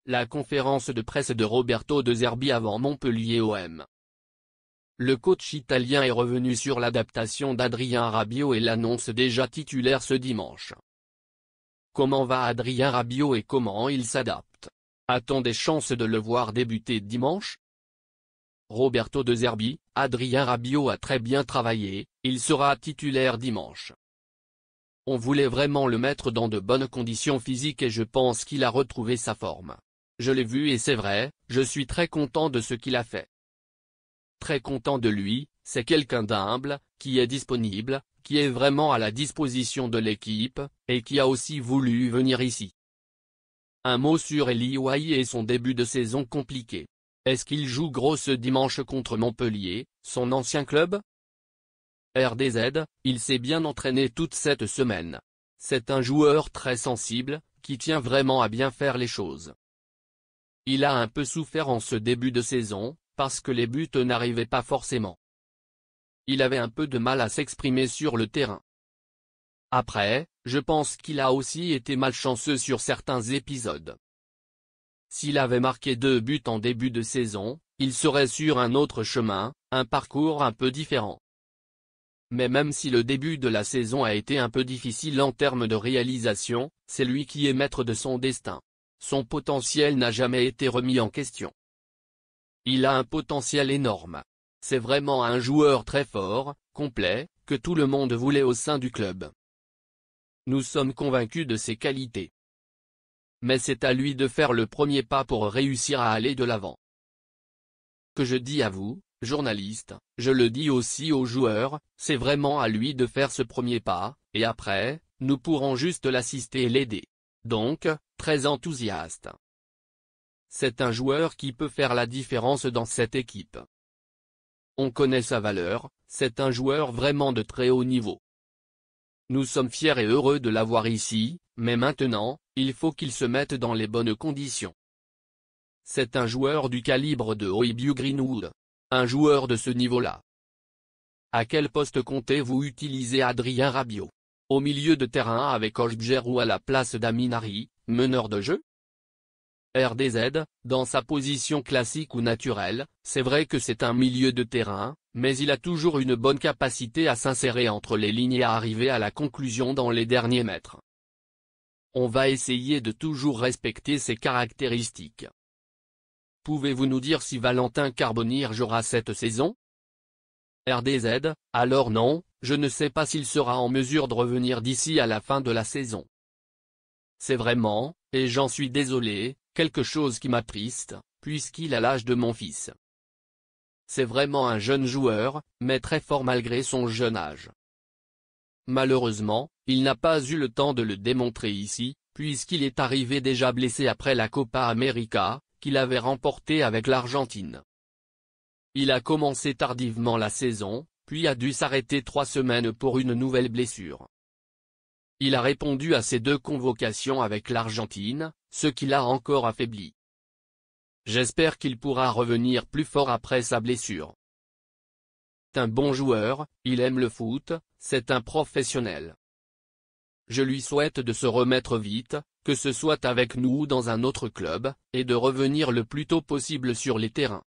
La conférence de presse de Roberto De Zerbi avant Montpellier OM. Le coach italien est revenu sur l'adaptation d'Adrien Rabiot et l'annonce déjà titulaire ce dimanche. Comment va Adrien Rabiot et comment il s'adapte? A-t-on des chances de le voir débuter dimanche? Roberto De Zerbi: Adrien Rabiot a très bien travaillé, il sera titulaire dimanche. On voulait vraiment le mettre dans de bonnes conditions physiques et je pense qu'il a retrouvé sa forme. Je l'ai vu et c'est vrai, je suis très content de ce qu'il a fait. Très content de lui, c'est quelqu'un d'humble, qui est disponible, qui est vraiment à la disposition de l'équipe, et qui a aussi voulu venir ici. Un mot sur Eli Wahi et son début de saison compliqué. Est-ce qu'il joue gros ce dimanche contre Montpellier, son ancien club? RDZ, il s'est bien entraîné toute cette semaine. C'est un joueur très sensible, qui tient vraiment à bien faire les choses. Il a un peu souffert en ce début de saison, parce que les buts n'arrivaient pas forcément. Il avait un peu de mal à s'exprimer sur le terrain. Après, je pense qu'il a aussi été malchanceux sur certains épisodes. S'il avait marqué 2 buts en début de saison, il serait sur un autre chemin, un parcours un peu différent. Mais même si le début de la saison a été un peu difficile en termes de réalisation, c'est lui qui est maître de son destin. Son potentiel n'a jamais été remis en question. Il a un potentiel énorme. C'est vraiment un joueur très fort, complet, que tout le monde voulait au sein du club. Nous sommes convaincus de ses qualités. Mais c'est à lui de faire le premier pas pour réussir à aller de l'avant. Que je dis à vous, journalistes, je le dis aussi aux joueurs, c'est vraiment à lui de faire ce premier pas, et après, nous pourrons juste l'assister et l'aider. Donc, très enthousiaste. C'est un joueur qui peut faire la différence dans cette équipe. On connaît sa valeur, c'est un joueur vraiment de très haut niveau. Nous sommes fiers et heureux de l'avoir ici, mais maintenant, il faut qu'il se mette dans les bonnes conditions. C'est un joueur du calibre de Højbjerg Greenwood. Un joueur de ce niveau-là. À quel poste comptez-vous utiliser Adrien Rabiot? Au milieu de terrain avec Højbjerg ou à la place d'Aminari, meneur de jeu? RDZ, dans sa position classique ou naturelle, c'est vrai que c'est un milieu de terrain, mais il a toujours une bonne capacité à s'insérer entre les lignes et à arriver à la conclusion dans les derniers mètres. On va essayer de toujours respecter ses caractéristiques. Pouvez-vous nous dire si Valentin Carbonnier jouera cette saison? RDZ, alors non, je ne sais pas s'il sera en mesure de revenir d'ici à la fin de la saison. C'est vraiment, et j'en suis désolé, quelque chose qui m'attriste, puisqu'il a l'âge de mon fils. C'est vraiment un jeune joueur, mais très fort malgré son jeune âge. Malheureusement, il n'a pas eu le temps de le démontrer ici, puisqu'il est arrivé déjà blessé après la Copa América, qu'il avait remporté avec l'Argentine. Il a commencé tardivement la saison, puis a dû s'arrêter 3 semaines pour une nouvelle blessure. Il a répondu à ces 2 convocations avec l'Argentine, ce qui l'a encore affaibli. J'espère qu'il pourra revenir plus fort après sa blessure. C'est un bon joueur, il aime le foot, c'est un professionnel. Je lui souhaite de se remettre vite, que ce soit avec nous ou dans un autre club, et de revenir le plus tôt possible sur les terrains.